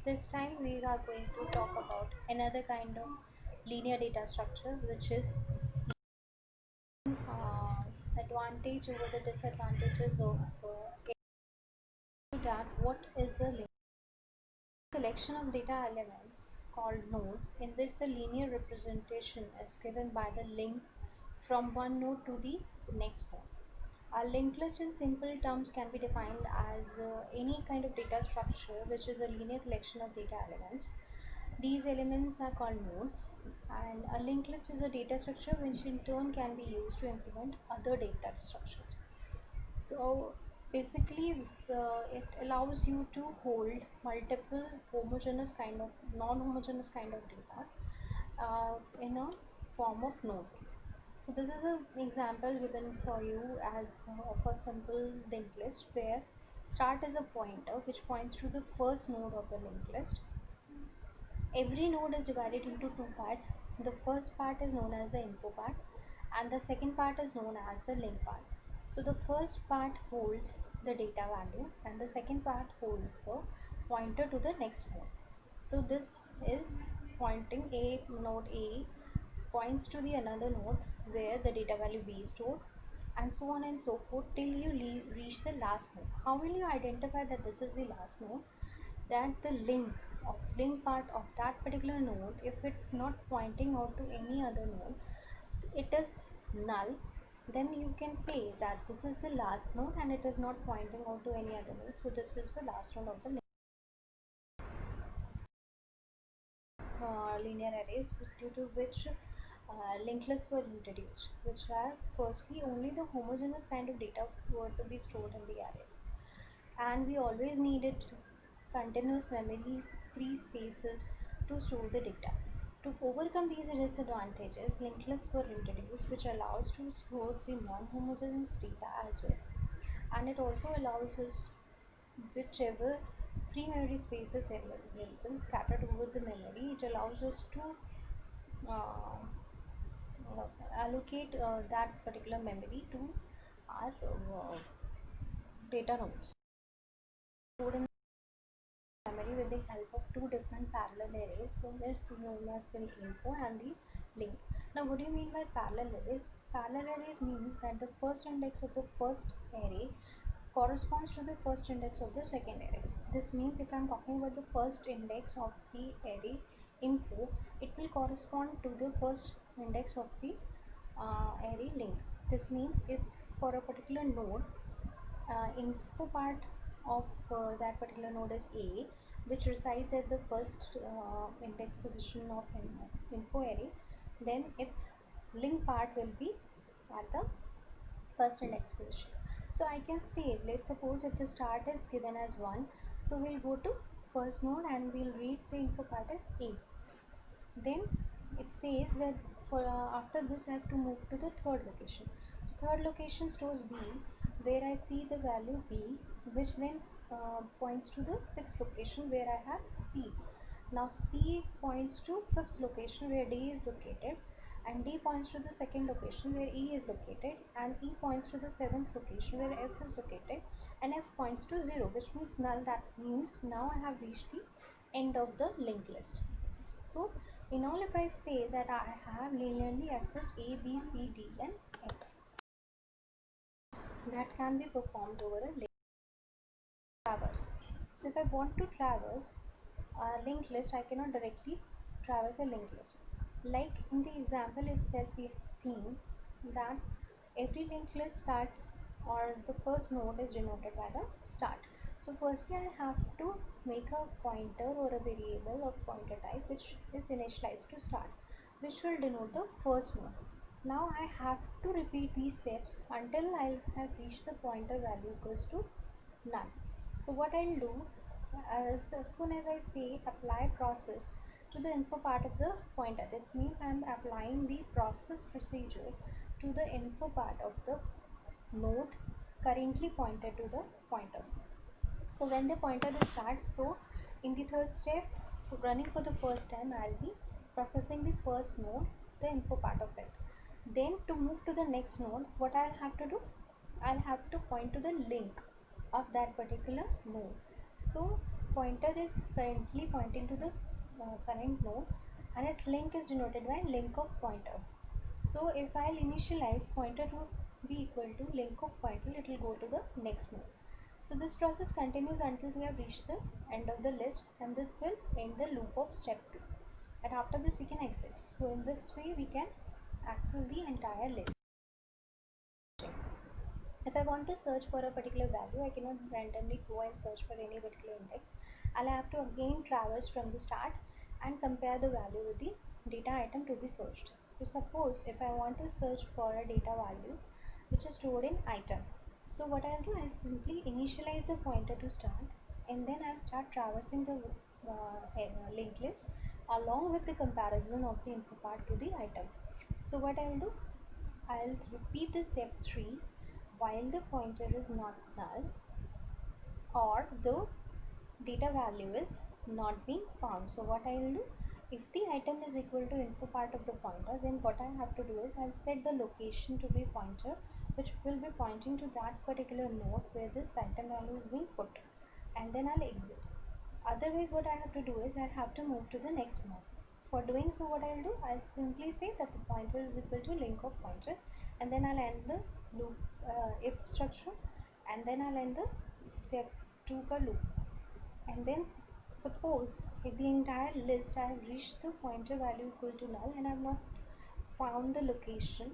This time we are going to talk about another kind of linear data structure, which is uh, advantage over the disadvantages of that. What is a linear collection of data elements called nodes, in which the linear representation is given by the links from one node to the next node. A linked list in simple terms can be defined as any kind of data structure which is a linear collection of data elements. These elements are called nodes, and a linked list is a data structure which in turn can be used to implement other data structures. So basically, it allows you to hold multiple homogeneous kind of non-homogeneous kind of data in a form of node. So this is an example given for you as of a simple linked list, where start is a pointer which points to the first node of the linked list. Every node is divided into two parts. The first part is known as the info part, and the second part is known as the link part. So the first part holds the data value, and the second part holds the pointer to the next node. So this is pointing a node A points to the another node where the data value B is stored, and so on and so forth till you reach the last node. How will you identify that this is the last node? That the link part of that particular node, if it's not pointing out to any other node, it is null. Then you can say that this is the last node and it is not pointing out to any other node, so this is the last node of the linear arrays, due to which linked lists were introduced, which are firstly only the homogeneous kind of data were to be stored in the arrays, and we always needed continuous memory free spaces to store the data. To overcome these disadvantages, linked lists were introduced, which allows to store the non-homogeneous data as well, and it also allows us whichever free memory space is available scattered over the memory. It allows us to uh, allocate that particular memory to our data nodes stored in memory with the help of two different parallel arrays, one is known as the info and the link. Now what do you mean by parallel arrays? Parallel arrays means that the first index of the first array corresponds to the first index of the second array. This means if I am talking about the first index of the array info, it will correspond to the first index of the array link. This means if for a particular node, info part of that particular node is A, which resides at the first index position of info array, then its link part will be at the first index position. So I can say, let's suppose if the start is given as 1, so we'll go to first node and we'll read the info part as A. Then it says that for after this I have to move to the third location. So third location stores B, where I see the value B, which then points to the sixth location where I have C. Now C points to fifth location where D is located, and D points to the second location where E is located, and E points to the seventh location where F is located, and F points to 0, which means null. That means now I have reached the end of the linked list. So in all, if I say that I have linearly accessed A, B, C, D and F, that can be performed over a traverse. So if I want to traverse a linked list, I cannot directly traverse a linked list. Like in the example itself, we have seen that every linked list starts, or the first node is denoted by the start. So firstly I have to make a pointer or a variable of pointer type which is initialized to start, which will denote the first node. Now I have to repeat these steps until I have reached the pointer value equals to none. So what I'll do, as soon as I say apply process to the info part of the pointer, this means I'm applying the process procedure to the info part of the node currently pointed to the pointer. So when the pointer is start, so in the third step, running for the first time, I'll be processing the first node, the info part of it. Then to move to the next node, what I'll have to do, I'll have to point to the link of that particular node. So pointer is currently pointing to the current node, and its link is denoted by link of pointer. So if I'll initialize pointer to be equal to link of pointer, it will go to the next node. So this process continues until we have reached the end of the list, and this will end the loop of step 2. And after this we can exit. So in this way we can access the entire list. If I want to search for a particular value, I cannot randomly go and search for any particular index. I'll have to again traverse from the start and compare the value with the data item to be searched. So suppose if I want to search for a data value which is stored in item. So what I'll do is simply initialize the pointer to start, and then I'll start traversing the linked list along with the comparison of the info part to the item. So what I'll do, I'll repeat the step 3 while the pointer is not null or the data value is not being found. So what I will do, if the item is equal to info part of the pointer, then what I have to do is I'll set the location to be pointer, which will be pointing to that particular node where this item value is being put, and then I'll exit. Otherwise what I have to do is I have to move to the next node. For doing so, what I'll do, I'll simply say that the pointer is equal to link of pointer, and then I'll end the loop if structure, and then I'll end the step 2 ka loop. And then suppose if the entire list I have reached the pointer value equal to null and I have not found the location,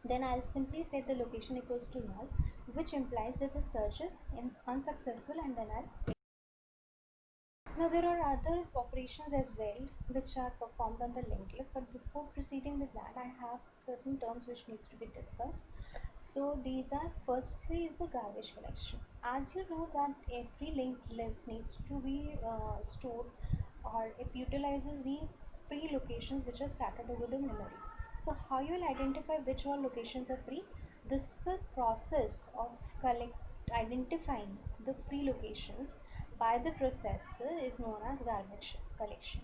then I'll simply set the location equals to null, which implies that the search is unsuccessful, and then I'll. Now there are other operations as well which are performed on the linked list, but before proceeding with that I have certain terms which needs to be discussed. So these are, firstly is the garbage collection. As you know that every linked list needs to be stored, or it utilizes the free locations which are scattered over the memory. So how you will identify which all locations are free? This is a process of identifying the free locations by the processor is known as garbage collection.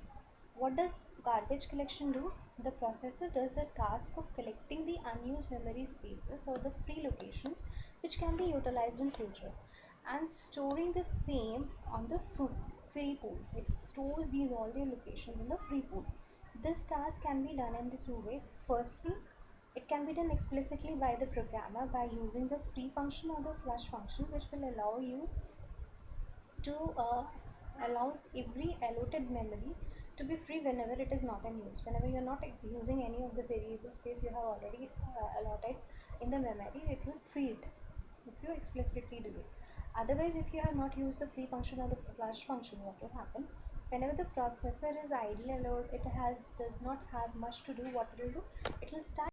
What does garbage collection do? The processor does the task of collecting the unused memory spaces or the free locations which can be utilized in future, and storing the same on the free pool. It stores these all the locations in the free pool. This task can be done in the two ways. Firstly, it can be done explicitly by the programmer by using the free function or the flush function, which will allow you to allows every allotted memory to be free whenever it is not in use. Whenever you are not using any of the variable space you have already allotted in the memory, it will free it if you explicitly do it. Otherwise, if you have not used the free function or the flush function, what will happen? Whenever the processor is idle alone, it does not have much to do. What it will do? It will start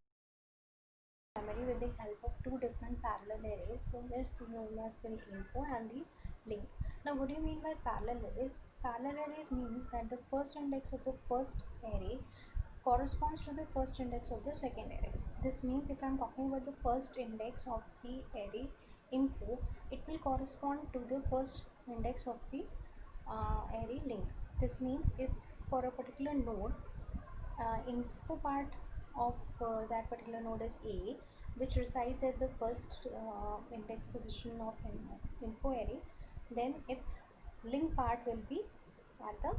memory with the help of two different parallel arrays, one is known as the info and the link. Now what do you mean by parallel arrays? Parallel arrays means that the first index of the first array corresponds to the first index of the second array. This means if I am talking about the first index of the array info, it will correspond to the first index of the array link. This means if for a particular node info part of that particular node is A, which resides at the first index position of info array, then its link part will be at the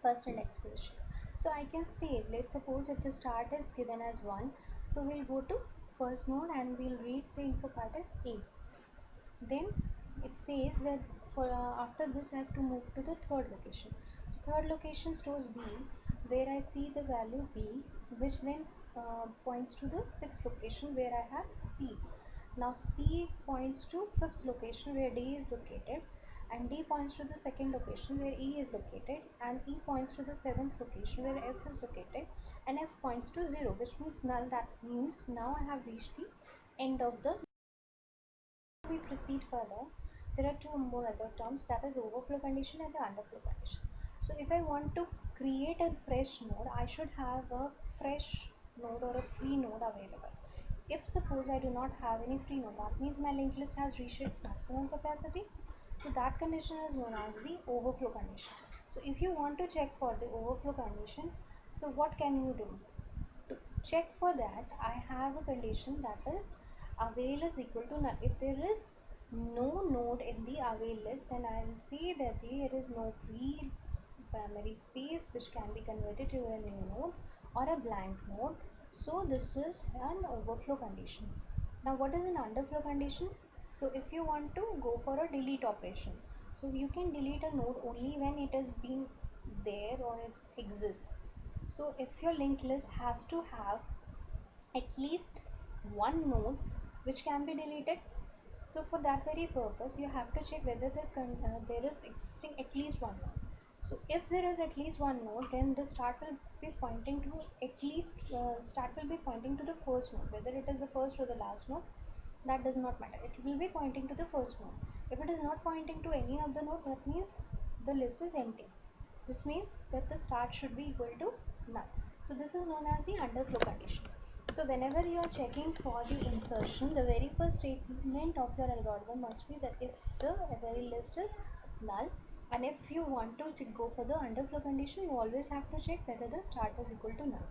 first index position. So I can say, let's suppose if the start is given as 1, so we'll go to first node and we'll read the info part as A. Then it says that for after this I have to move to the third location. So third location stores B, where I see the value B, which then points to the sixth location where I have C. Now C points to fifth location where D is located, and D points to the second location where E is located, and E points to the seventh location where F is located, and F points to 0, which means null. That means now I have reached the end of the. We proceed further, there are two more other terms, that is overflow condition and the underflow condition. So if I want to create a fresh node, I should have a fresh node or a free node available. If suppose I do not have any free node, that means my linked list has reached its maximum capacity. So that condition is known as the overflow condition. So if you want to check for the overflow condition, so what can you do? To check for that, I have a condition that is avail is equal to null. If there is no node in the array list, then I will see that there is no free memory space which can be converted to a new node or a blank node. So this is an overflow condition. Now what is an underflow condition? So if you want to go for a delete operation, so you can delete a node only when it has been there or it exists. So if your linked list has to have at least one node which can be deleted, so for that very purpose, you have to check whether there is existing at least one node. So if there is at least one node, then the start will be pointing to start will be pointing to the first node. Whether it is the first or the last node, that does not matter. It will be pointing to the first node. If it is not pointing to any of the node, that means the list is empty. This means that the start should be equal to none. So this is known as the underflow condition. So whenever you are checking for the insertion, the very first statement of your algorithm must be that if the array list is null, and if you want to go for the underflow condition, you always have to check whether the start is equal to null.